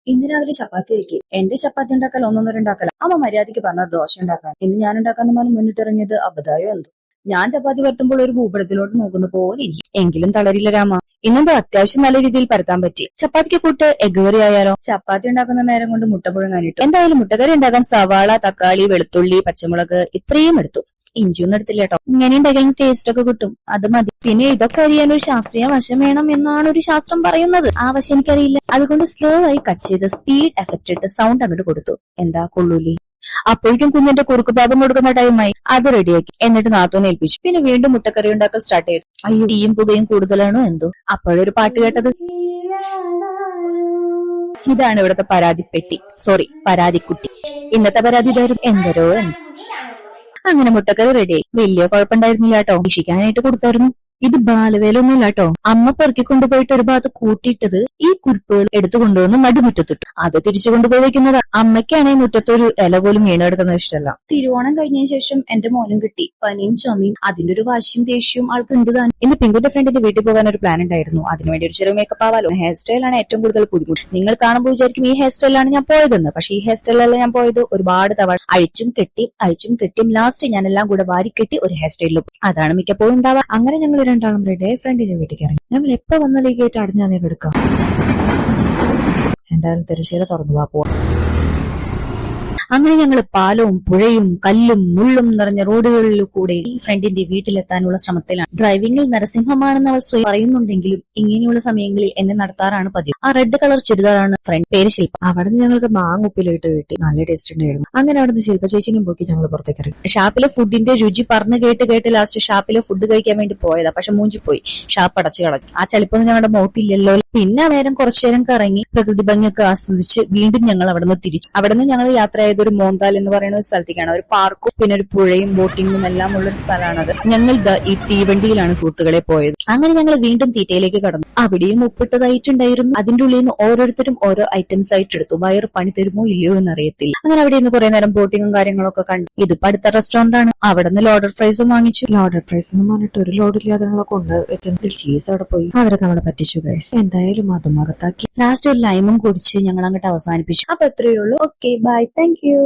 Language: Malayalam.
ഇന്ന് രാവിലെ ചപ്പാത്തി വെക്കും. എന്റെ ചപ്പാത്തി ഉണ്ടാക്കൽ ഒന്നൊന്നര ഉണ്ടാക്കല. അമ്മ മര്യാദയ്ക്ക് പറഞ്ഞ ദോശ ഉണ്ടാക്കാൻ. ഇന്ന് ഞാൻ ഉണ്ടാക്കാന്ന് പറഞ്ഞ് മുന്നിട്ടിറങ്ങിയത് അബദ്ധമായോ എന്തോ. ഞാൻ ചപ്പാത്തി പരത്തുമ്പോൾ ഒരു ഭൂപടത്തിലോട്ട് നോക്കുന്ന പോലെ ഇരിക്കും. എങ്കിലും തളരില്ല രാമ. ഇന്നെന്തോ അത്യാവശ്യം നല്ല രീതിയിൽ പരത്താൻ പറ്റി. ചപ്പാത്തിക്ക് കൂട്ട് എഗ് കറി ആയാലോ? ചപ്പാത്തി ഉണ്ടാക്കുന്ന നേരം കൊണ്ട് മുട്ട പുഴുങ്ങാനിട്ടു. എന്തായാലും മുട്ടക്കറി ഉണ്ടാക്കാൻ സവാള, തക്കാളി, വെളുത്തുള്ളി, പച്ചമുളക് ഇത്രയും എടുത്തു. ഇഞ്ചിയൊന്നും എടുത്തില്ല കേട്ടോ. ഇങ്ങനെ ഉണ്ടെങ്കിലും ടേസ്റ്റ് ഒക്കെ കിട്ടും. അത് മതി. പിന്നെ ഇതൊക്കെ അറിയാൻ ഒരു ശാസ്ത്രീയ വശം വേണം എന്നാണ് ഒരു ശാസ്ത്രം പറയുന്നത്. ആ വശം എനിക്കറിയില്ല. അതുകൊണ്ട് സ്ലോ ആയി കട്ട് ചെയ്ത് സ്പീഡ് എഫക്റ്റ് ഇട്ട് സൗണ്ട് അങ്ങോട്ട് കൊടുത്തു. എന്താ കൊള്ളൂലി. അപ്പോഴേക്കും കുഞ്ഞിന്റെ കുറുക്ക് ഭാഗം കൊടുക്കുന്ന ടൈമായി. അത് റെഡിയാക്കി. എന്നിട്ട് നാത്തൂനെ ഏൽപ്പിച്ചു. പിന്നെ വീണ്ടും മുട്ടക്കറി ഉണ്ടാക്കൽ സ്റ്റാർട്ട് ചെയ്തു. അയ്യോ, തീയും പുകയും കൂടുതലാണോ എന്തോ. അപ്പോഴൊരു പാട്ട് കേട്ടത്. ഇതാണ് ഇവിടുത്തെ പരാതിപ്പെട്ടി. സോറി, പരാതിക്കുട്ടി. ഇന്നത്തെ പരാതി ഇതായിരുന്നു. എന്തരോ എന്തോ. അങ്ങനെ മുട്ടക്കറി റെഡിയായി. വലിയ കുഴപ്പമുണ്ടായിരുന്നില്ല കേട്ടോ. വീക്ഷിക്കാനായിട്ട് കൊടുത്തായിരുന്നു. ഇത് ബാലവേലൊന്നുമില്ല കേട്ടോ. അമ്മ പെറുക്കി കൊണ്ടുപോയിട്ട് ഒരു ഭാഗത്ത് കൂട്ടിയിട്ടത് ഈ കുരുപ്പുകൾ എടുത്തു കൊണ്ടുവന്ന് നടുമുറ്റത്തിട്ടു. അത് തിരിച്ചു കൊണ്ടുപോയി വെക്കുന്നത്. അമ്മയ്ക്കാണെങ്കിൽ മുറ്റത്തൊരു ഇല പോലും വീണെടുക്കുന്നത് ഇഷ്ടമല്ല. തിരുവോണം കഴിഞ്ഞതിന് ശേഷം എന്റെ മോനും കിട്ടി. പനിയും ചുമയും. അതിന്റെ ഒരു വാശിയും ദേഷ്യവും ആൾക്കുണ്ട് താൻ. ഇന്ന് പിങ്കുന്റെ ഫ്രണ്ടിന്റെ വീട്ടിൽ പോകാൻ ഒരു പ്ലാൻ ഉണ്ടായിരുന്നു. അതിനുവേണ്ടി ഒരു ചെറിയ മേക്കപ്പ് ആവാലോ. ഹെയർ സ്റ്റൈലാണ് ഏറ്റവും കൂടുതൽ ബുദ്ധിമുട്ട്. നിങ്ങൾ കാണുമ്പോൾ വിചാരിക്കും ഈ ഹെയർ സ്റ്റൈലാണ് ഞാൻ പോയതെന്ന്. പക്ഷെ ഈ ഹെയർ സ്റ്റൈലല്ല ഞാൻ പോയത്. ഒരുപാട് തവണ അഴിച്ചും കെട്ടിയും ലാസ്റ്റ് ഞാൻ എല്ലാം കൂടെ വാരിക്കെട്ടി ഒരു ഹെയർ സ്റ്റൈലിലും. അതാണ് മിക്കപ്പോഴും ഉണ്ടാവുക. അങ്ങനെ ഞങ്ങൾ രണ്ടാളും റെഡി ഫ്രണ്ടിന്റെ വീട്ടിൽ ഇറങ്ങി. ഞങ്ങൾ എപ്പോ വന്നാലും ഈ ഗേറ്റ് അടഞ്ഞാൽ എടുക്കാം. എന്തായാലും തിരശ്ശീല തുറന്നു പോവാ. അങ്ങനെ ഞങ്ങൾ പാലവും പുഴയും കല്ലും മുള്ളും നിറഞ്ഞ റോഡുകളിൽ കൂടെ ഈ ഫ്രണ്ടിന്റെ വീട്ടിലെത്താനുള്ള ശ്രമത്തിലാണ്. ഡ്രൈവിംഗിൽ നരസിംഹമാണെന്ന് അവൾ സ്വയം പറയുന്നുണ്ടെങ്കിലും ഇങ്ങനെയുള്ള സമയങ്ങളിൽ എന്നെ നടത്താറാണ് പതിവ്. ആ റെഡ് കളർ ചുരിദാറാണ് ഫ്രണ്ട്. പേര് ശില്പ. അവിടെ നിന്ന് ഞങ്ങൾക്ക് മാങ്ങുപ്പിലിട്ട് കിട്ടി. നല്ല ടേസ്റ്റ് ഉണ്ടായിരുന്നു. അങ്ങനെ അവിടെ നിന്ന് ശില്പ ചേച്ചിനും പോക്കി ഞങ്ങൾ പുറത്തേക്ക് ഇറങ്ങി. ഷാപ്പിലെ ഫുഡിന്റെ രുചി പറഞ്ഞു കേട്ട് ലാസ്റ്റ് ഷാപ്പിലെ ഫുഡ് കഴിക്കാൻ വേണ്ടി പോയതാ. പക്ഷെ മൂഞ്ചി പോയി. ഷാപ്പ് അടച്ചു കളഞ്ഞു. ആ ചലിപ്പൊന്നും ഞങ്ങളുടെ മുഖത്തില്ലല്ലോ. പിന്നെ കുറച്ചു നേരം കറങ്ങി പ്രകൃതി ഭംഗിയൊക്കെ ആസ്വദിച്ച് വീണ്ടും ഞങ്ങൾ അവിടെ നിന്ന് തിരിച്ചു. അവിടെ നിന്ന് ഞങ്ങൾ യാത്ര ഒരു മോന്താൽ എന്ന് പറയുന്ന ഒരു സ്ഥലത്തേക്കാണ്. ഒരു പാർക്കും പിന്നെ ഒരു പുഴയും ബോട്ടിങ്ങും എല്ലാം ഉള്ളൊരു സ്ഥലമാണത്. ഞങ്ങൾ ഈ തീവണ്ടിയിലാണ് സുഹൃത്തുക്കളെ പോയത്. അങ്ങനെ ഞങ്ങൾ വീണ്ടും തീറ്റയിലേക്ക് കടന്നു. അവിടെയും ഉപ്പിട്ടതായിട്ടുണ്ടായിരുന്നു. അതിന്റെ ഉള്ളിൽ നിന്ന് ഓരോരുത്തരും ഓരോ ഐറ്റംസ് ആയിട്ട് എടുത്തു. വയറ് പണി തരുമോ ഇല്ലയോ എന്ന് അറിയത്തില്ല. അങ്ങനെ അവിടെ നിന്ന് കുറെ നേരം ബോട്ടിങ്ങും കാര്യങ്ങളൊക്കെ കണ്ടു. ഇതിപ്പോ അടുത്ത റെസ്റ്റോറന്റ് ആണ്. അവിടെ നിന്ന് ലോഡർ ഫ്രൈസും വാങ്ങിച്ചു. ലോഡർ ഫ്രൈസ് എന്ന് പറഞ്ഞിട്ട് ഒരു ലോഡില്ലാതെ കൊണ്ട് വെക്കുന്നതിൽ ചീസ് അവിടെ പോയി. അവരെ നമ്മളെ പറ്റിച്ചു ഗൈസ്. എന്തായാലും അതും അകത്താക്കി. ലാസ്റ്റ് ഒരു ലൈമും കുടിച്ച് ഞങ്ങൾ അങ്ങോട്ട് അവസാനിപ്പിച്ചു. അപ്പൊ എത്രയേ ഉള്ളൂ. Okay, bye, thank U.